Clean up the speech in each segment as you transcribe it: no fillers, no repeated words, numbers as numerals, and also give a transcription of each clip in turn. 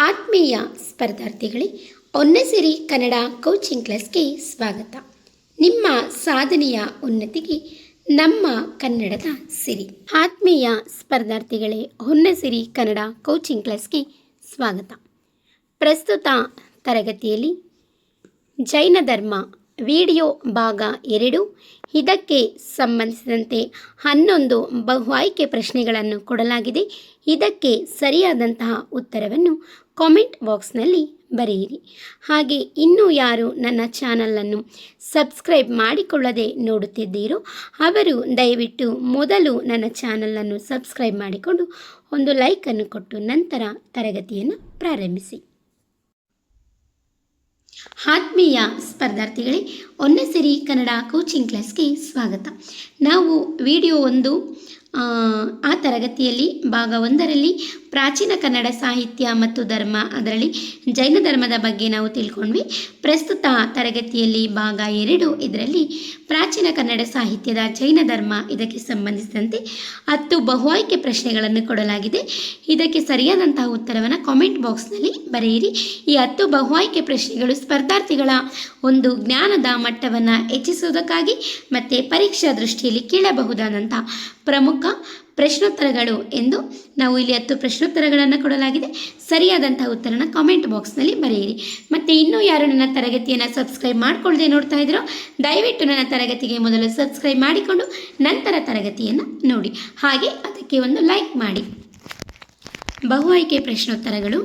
ಆತ್ಮೀಯ ಸ್ಪರ್ಧಾರ್ಥಿಗಳೇ, ಹೊನ್ನಸಿರಿ ಕನ್ನಡ ಕೋಚಿಂಗ್ ಕ್ಲಾಸ್ಗೆ ಸ್ವಾಗತ. ನಿಮ್ಮ ಸಾಧನೆಯ ಉನ್ನತಿಗೆ ನಮ್ಮ ಕನ್ನಡದ ಸಿರಿ. ಆತ್ಮೀಯ ಸ್ಪರ್ಧಾರ್ಥಿಗಳೇ, ಹೊನ್ನಸಿರಿ ಕನ್ನಡ ಕೋಚಿಂಗ್ ಕ್ಲಾಸ್ಗೆ ಸ್ವಾಗತ. ಪ್ರಸ್ತುತ ತರಗತಿಯಲ್ಲಿ ಜೈನ ಧರ್ಮ ವಿಡಿಯೋ ಭಾಗ 2, ಇದಕ್ಕೆ ಸಂಬಂಧಿಸಿದಂತೆ 11 ಬಹು ಆಯ್ಕೆ ಪ್ರಶ್ನೆಗಳನ್ನು ಕೊಡಲಾಗಿದೆ. ಇದಕ್ಕೆ ಸರಿಯಾದಂತಹ ಉತ್ತರವನ್ನು ಕಾಮೆಂಟ್ ಬಾಕ್ಸ್ನಲ್ಲಿ ಬರೆಯಿರಿ. ಹಾಗೆ ಇನ್ನೂ ಯಾರು ನನ್ನ ಚಾನಲನ್ನು ಸಬ್ಸ್ಕ್ರೈಬ್ ಮಾಡಿಕೊಳ್ಳದೆ ನೋಡುತ್ತಿದ್ದೀರೋ ಅವರು ದಯವಿಟ್ಟು ಮೊದಲು ನನ್ನ ಚಾನಲನ್ನು ಸಬ್ಸ್ಕ್ರೈಬ್ ಮಾಡಿಕೊಂಡು ಒಂದು ಲೈಕನ್ನು ಕೊಟ್ಟು ನಂತರ ತರಗತಿಯನ್ನು ಪ್ರಾರಂಭಿಸಿ. ಆತ್ಮೀಯ ಸ್ಪರ್ಧಾರ್ಥಿಗಳೇ, ಹೊನ್ನಸಿರಿ ಕನ್ನಡ ಕೋಚಿಂಗ್ ಕ್ಲಾಸ್ಗೆ ಸ್ವಾಗತ. ನಾವು ವಿಡಿಯೋ 1 ಆ ತರಗತಿಯಲ್ಲಿ ಭಾಗ 1ರಲ್ಲಿ ಪ್ರಾಚೀನ ಕನ್ನಡ ಸಾಹಿತ್ಯ ಮತ್ತು ಧರ್ಮ, ಅದರಲ್ಲಿ ಜೈನ ಧರ್ಮದ ಬಗ್ಗೆ ನಾವು ತಿಳ್ಕೊಂಡ್ವಿ. ಪ್ರಸ್ತುತ ತರಗತಿಯಲ್ಲಿ ಭಾಗ 2, ಇದರಲ್ಲಿ ಪ್ರಾಚೀನ ಕನ್ನಡ ಸಾಹಿತ್ಯದ ಜೈನ ಧರ್ಮ, ಇದಕ್ಕೆ ಸಂಬಂಧಿಸಿದಂತೆ 10 ಬಹು ಆಯ್ಕೆ ಪ್ರಶ್ನೆಗಳನ್ನು ಕೊಡಲಾಗಿದೆ. ಇದಕ್ಕೆ ಸರಿಯಾದಂತಹ ಉತ್ತರವನ್ನು ಕಾಮೆಂಟ್ ಬಾಕ್ಸ್ನಲ್ಲಿ ಬರೆಯಿರಿ. ಈ 10 ಬಹು ಆಯ್ಕೆ ಪ್ರಶ್ನೆಗಳು ಸ್ಪರ್ಧಾರ್ಥಿಗಳ ಒಂದು ಜ್ಞಾನದ ಮಟ್ಟವನ್ನು ಹೆಚ್ಚಿಸುವುದಕ್ಕಾಗಿ ಮತ್ತು ಪರೀಕ್ಷಾ ದೃಷ್ಟಿಯಲ್ಲಿ ಕೇಳಬಹುದಾದಂಥ ಪ್ರಮುಖ ಪ್ರಶ್ನೋತ್ತರಗಳು ಎಂದು ನಾವು ಇಲ್ಲಿ 10 ಪ್ರಶ್ನೋತ್ತರಗಳನ್ನು ಕೊಡಲಾಗಿದೆ. ಸರಿಯಾದಂತಹ ಉತ್ತರನ ಕಾಮೆಂಟ್ ಬಾಕ್ಸ್ನಲ್ಲಿ ಬರೆಯಿರಿ. ಮತ್ತು ಇನ್ನೂ ಯಾರು ನನ್ನ ತರಗತಿಯನ್ನು ಸಬ್ಸ್ಕ್ರೈಬ್ ಮಾಡಿಕೊಳ್ಳದೆ ನೋಡ್ತಾ ಇದ್ದೀರೋ ದಯವಿಟ್ಟು ನನ್ನ ತರಗತಿಗೆ ಮೊದಲು ಸಬ್ಸ್ಕ್ರೈಬ್ ಮಾಡಿಕೊಂಡು ನಂತರ ತರಗತಿಯನ್ನು ನೋಡಿ. ಹಾಗೆ ಅದಕ್ಕೆ ಒಂದು ಲೈಕ್ ಮಾಡಿ. ಬಹು ಆಯ್ಕೆ ಪ್ರಶ್ನೋತ್ತರಗಳು.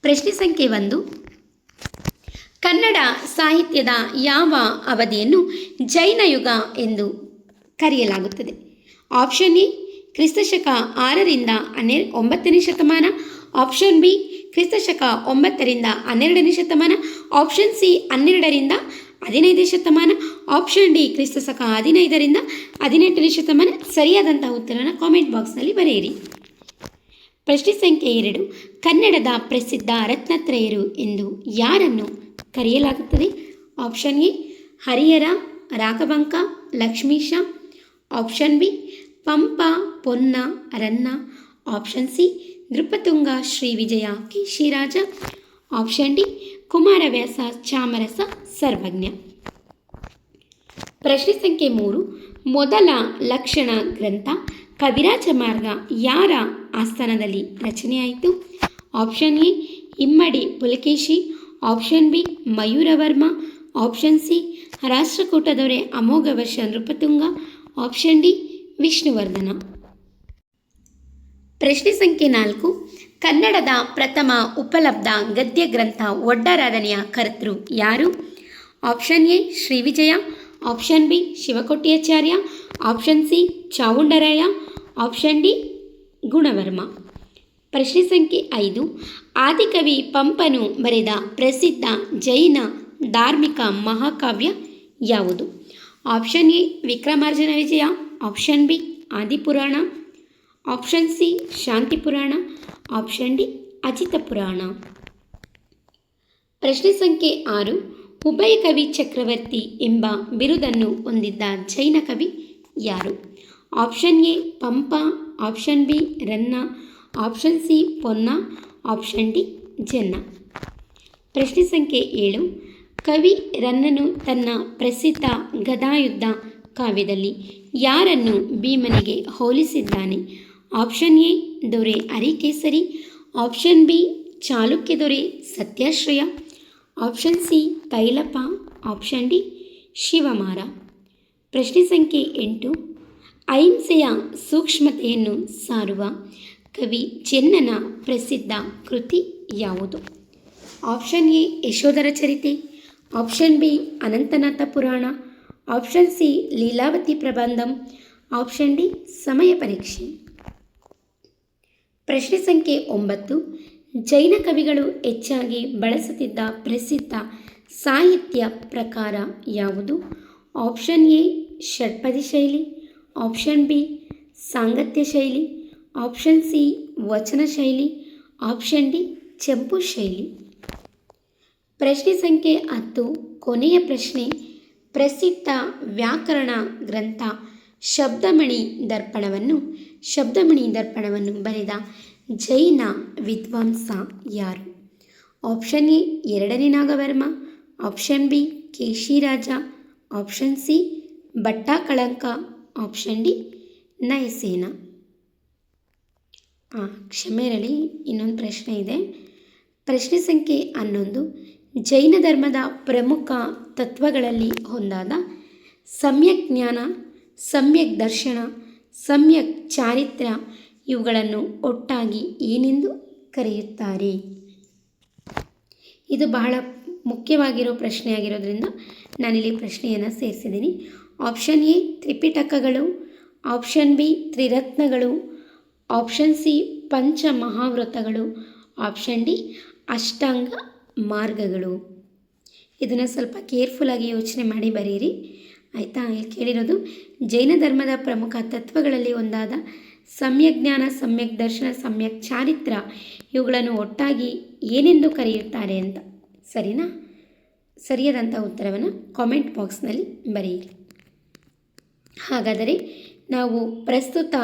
ಪ್ರಶ್ನೆ ಸಂಖ್ಯೆ 1, ಕನ್ನಡ ಸಾಹಿತ್ಯದ ಯಾವ ಅವಧಿಯನ್ನು ಜೈನ ಯುಗ ಎಂದು ಕರೆಯಲಾಗುತ್ತದೆ? ಆಪ್ಷನ್ ಎ ಕ್ರಿಸ್ತಶಕ 6ರಿಂದ 9ನೇ ಶತಮಾನ, ಆಪ್ಷನ್ ಬಿ ಕ್ರಿಸ್ತಶಕ 9ರಿಂದ 12ನೇ ಶತಮಾನ, ಆಪ್ಷನ್ ಸಿ 12ರಿಂದ 15ನೇ ಶತಮಾನ, ಆಪ್ಷನ್ ಡಿ ಕ್ರಿಸ್ತಶಕ 15ರಿಂದ 18ನೇ ಶತಮಾನ. ಸರಿಯಾದಂತಹ ಉತ್ತರವನ್ನು ಕಾಮೆಂಟ್ ಬಾಕ್ಸ್ನಲ್ಲಿ ಬರೆಯಿರಿ. ಪ್ರಶ್ನೆ ಸಂಖ್ಯೆ 2, ಕನ್ನಡದ ಪ್ರಸಿದ್ಧ ರತ್ನತ್ರಯರು ಎಂದು ಯಾರನ್ನು ಕರೆಯಲಾಗುತ್ತದೆ? Option A Harihara, Raghavanka, Lakshmisha, option B Pampa, Ponna, Ranna, option C Nripatunga, Shri Vijaya, Keshiraja, option D Kumaravyasa, Chamarasa, Sarvajna. ಪ್ರಶ್ನೆ ಸಂಖ್ಯೆ 3, ಮೊದಲ ಲಕ್ಷಣ ಗ್ರಂಥ ಕವಿರಾಜ ಮಾರ್ಗ ಯಾರ ಆಸ್ಥಾನದಲ್ಲಿ ರಚನೆಯಾಯಿತು? Option A Immadi Pulakeshi, option B Mayuravarma, option C Rashtrakuta ದೊರೆ ಅಮೋಘವರ್ಷ ನೃಪತುಂಗ, ಆಪ್ಷನ್ ಡಿ ವಿಷ್ಣುವರ್ಧನ. ಪ್ರಶ್ನೆ ಸಂಖ್ಯೆ 4, ಕನ್ನಡದ ಪ್ರಥಮ ಉಪಲಬ್ಧ ಗದ್ಯ ಗ್ರಂಥ ಒಡ್ಡರಾಧನೆಯ ಕರ್ತೃ ಯಾರು? Option A Shri Vijaya, option B Shivakotyacharya, option C Chavundaraya, option D Gunavarma. ಪ್ರಶ್ನೆ ಸಂಖ್ಯೆ 5, ಆದಿಕವಿ ಪಂಪನು ಬರೆದ ಪ್ರಸಿದ್ಧ ಜೈನ ಧಾರ್ಮಿಕ ಮಹಾಕಾವ್ಯ ಯಾವುದು? Option A Vikramarjuna Vijaya, option B Adipurana, option C Shanti Purana, option D Ajit ಪುರಾಣ. ಪ್ರಶ್ನೆ ಸಂಖ್ಯೆ 6, ಉಭಯ ಕವಿ ಚಕ್ರವರ್ತಿ ಎಂಬ ಬಿರುದನ್ನು ಹೊಂದಿದ್ದ ಜೈನ ಕವಿ ಯಾರು? Option A Pampa, option B Ranna, option C Ponna, option D Janna. ಪ್ರಶ್ನೆ ಸಂಖ್ಯೆ 7, ಕವಿ ರನ್ನನು ತನ್ನ ಪ್ರಸಿದ್ಧ ಗದಾಯುದ್ಧ ಕಾವ್ಯದಲ್ಲಿ ಯಾರನ್ನು ಭೀಮನಿಗೆ ಹೋಲಿಸಿದ್ದಾನೆ? ಆಪ್ಷನ್ ಎ ದೊರೆ ಅರಿಕೇಸರಿ, ಆಪ್ಷನ್ ಬಿ ಚಾಲುಕ್ಯ ದೊರೆ Satyashraya, option C Tailapa, option D Shivamara. ಪ್ರಶ್ನೆ ಸಂಖ್ಯೆ 8, ಅಹಿಂಸೆಯ ಸೂಕ್ಷ್ಮತೆಯನ್ನು ಸಾರುವ ಕವಿ ಚೆನ್ನನ ಪ್ರಸಿದ್ಧ ಕೃತಿ ಯಾವುದು? Option A Yashodhara Charite, option B Ananthanatha Purana, option C Leelavathi Prabandham, option D Samaya Pareeksha. ಪ್ರಶ್ನೆ ಸಂಖ್ಯೆ 9, ಜೈನ ಕವಿಗಳು ಹೆಚ್ಚಾಗಿ ಬಳಸುತ್ತಿದ್ದ ಪ್ರಸಿದ್ಧ ಸಾಹಿತ್ಯ ಪ್ರಕಾರ ಯಾವುದು? ಆಪ್ಷನ್ ಎ ಷಟ್ಪದಿ ಶೈಲಿ, ಆಪ್ಷನ್ ಬಿ ಸಾಂಗತ್ಯ ಶೈಲಿ, ಆಪ್ಷನ್ ಸಿ ವಚನ ಶೈಲಿ, ಆಪ್ಷನ್ ಡಿ ಚಂಪು ಶೈಲಿ. ಪ್ರಶ್ನೆ ಸಂಖ್ಯೆ 10, ಕೊನೆಯ ಪ್ರಶ್ನೆ, ಪ್ರಸಿದ್ಧ ವ್ಯಾಕರಣ ಗ್ರಂಥ ಶಬ್ದಮಣಿ ದರ್ಪಣವನ್ನು ಬರೆದ ಜೈನ ವಿದ್ವಾಂಸ ಯಾರು? ಆಪ್ಷನ್ ಎ ಎರಡನೇ Nagavarma, option B Keshiraja, option C Bhattakalanka, option D Nayasena. ಕ್ಷಮೆ ಇರಲಿ, ಇನ್ನೊಂದು ಪ್ರಶ್ನೆ ಇದೆ. ಪ್ರಶ್ನೆ ಸಂಖ್ಯೆ 11. ಜೈನ ಧರ್ಮದ ಪ್ರಮುಖ ತತ್ವಗಳಲ್ಲಿ ಒಂದಾದ ಸಮ್ಯಕ್ ಜ್ಞಾನ, ಸಮ್ಯಕ್ ದರ್ಶನ, ಸಮ್ಯಕ್ ಚಾರಿತ್ರ್ಯ ಇವುಗಳನ್ನು ಒಟ್ಟಾಗಿ ಏನೆಂದು ಕರೆಯುತ್ತಾರೆ? ಇದು ಬಹಳ ಮುಖ್ಯವಾಗಿರೋ ಪ್ರಶ್ನೆ ಆಗಿರೋದ್ರಿಂದ ನಾನಿಲ್ಲಿ ಪ್ರಶ್ನೆಯನ್ನು ಸೇರಿಸಿದ್ದೀನಿ. ಆಪ್ಷನ್ ಎ ತ್ರಿಪಿಟಕಗಳು, ಆಪ್ಷನ್ ಬಿ ತ್ರಿರತ್ನಗಳು, ಆಪ್ಷನ್ ಸಿ ಪಂಚಮಹಾವ್ರತಗಳು, ಆಪ್ಷನ್ ಡಿ ಅಷ್ಟಾಂಗ ಮಾರ್ಗಗಳು. ಇದನ್ನು ಸ್ವಲ್ಪ ಕೇರ್ಫುಲ್ಲಾಗಿ ಯೋಚನೆ ಮಾಡಿ ಬರೀರಿ, ಆಯಿತಾ? ಇಲ್ಲಿ ಕೇಳಿರೋದು ಜೈನ ಧರ್ಮದ ಪ್ರಮುಖ ತತ್ವಗಳಲ್ಲಿ ಒಂದಾದ ಸಮ್ಯಕ್ ಜ್ಞಾನ, ಸಮ್ಯಕ್ ದರ್ಶನ, ಸಮ್ಯಕ್ ಚಾರಿತ್ರ್ಯ ಇವುಗಳನ್ನು ಒಟ್ಟಾಗಿ ಏನೆಂದು ಕರೆಯುತ್ತಾರೆ ಅಂತ. ಸರಿನಾ? ಸರಿಯಾದಂಥ ಉತ್ತರವನ್ನು ಕಾಮೆಂಟ್ ಬಾಕ್ಸ್ನಲ್ಲಿ ಬರೆಯಿರಿ. ಹಾಗಾದರೆ ನಾವು ಪ್ರಸ್ತುತ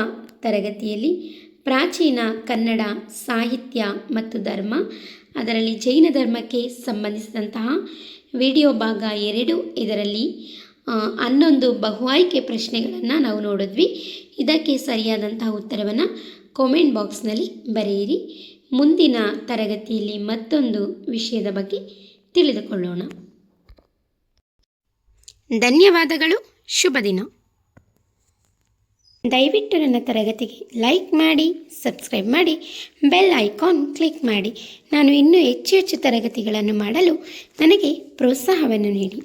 ತರಗತಿಯಲ್ಲಿ ಪ್ರಾಚೀನ ಕನ್ನಡ ಸಾಹಿತ್ಯ ಮತ್ತು ಧರ್ಮ, ಅದರಲ್ಲಿ ಜೈನ ಧರ್ಮಕ್ಕೆ ಸಂಬಂಧಿಸಿದಂತಹ ವಿಡಿಯೋ ಭಾಗ 2, ಇದರಲ್ಲಿ 11 ಬಹು ಆಯ್ಕೆ ಪ್ರಶ್ನೆಗಳನ್ನು ನಾವು ನೋಡಿದ್ವಿ. ಇದಕ್ಕೆ ಸರಿಯಾದಂತಹ ಉತ್ತರವನ್ನು ಕಾಮೆಂಟ್ ಬಾಕ್ಸ್ನಲ್ಲಿ ಬರೆಯಿರಿ. ಮುಂದಿನ ತರಗತಿಯಲ್ಲಿ ಮತ್ತೊಂದು ವಿಷಯದ ಬಗ್ಗೆ ತಿಳಿದುಕೊಳ್ಳೋಣ. ಧನ್ಯವಾದಗಳು. ಶುಭ ದಿನ. ದಯವಿಟ್ಟು ನನ್ನ ತರಗತಿಗೆ ಲೈಕ್ ಮಾಡಿ, ಸಬ್ಸ್ಕ್ರೈಬ್ ಮಾಡಿ, ಬೆಲ್ ಐಕಾನ್ ಕ್ಲಿಕ್ ಮಾಡಿ. ನಾನು ಇನ್ನೂ ಹೆಚ್ಚು ತರಗತಿಗಳನ್ನು ಮಾಡಲು ನನಗೆ ಪ್ರೋತ್ಸಾಹವನ್ನು ನೀಡಿ.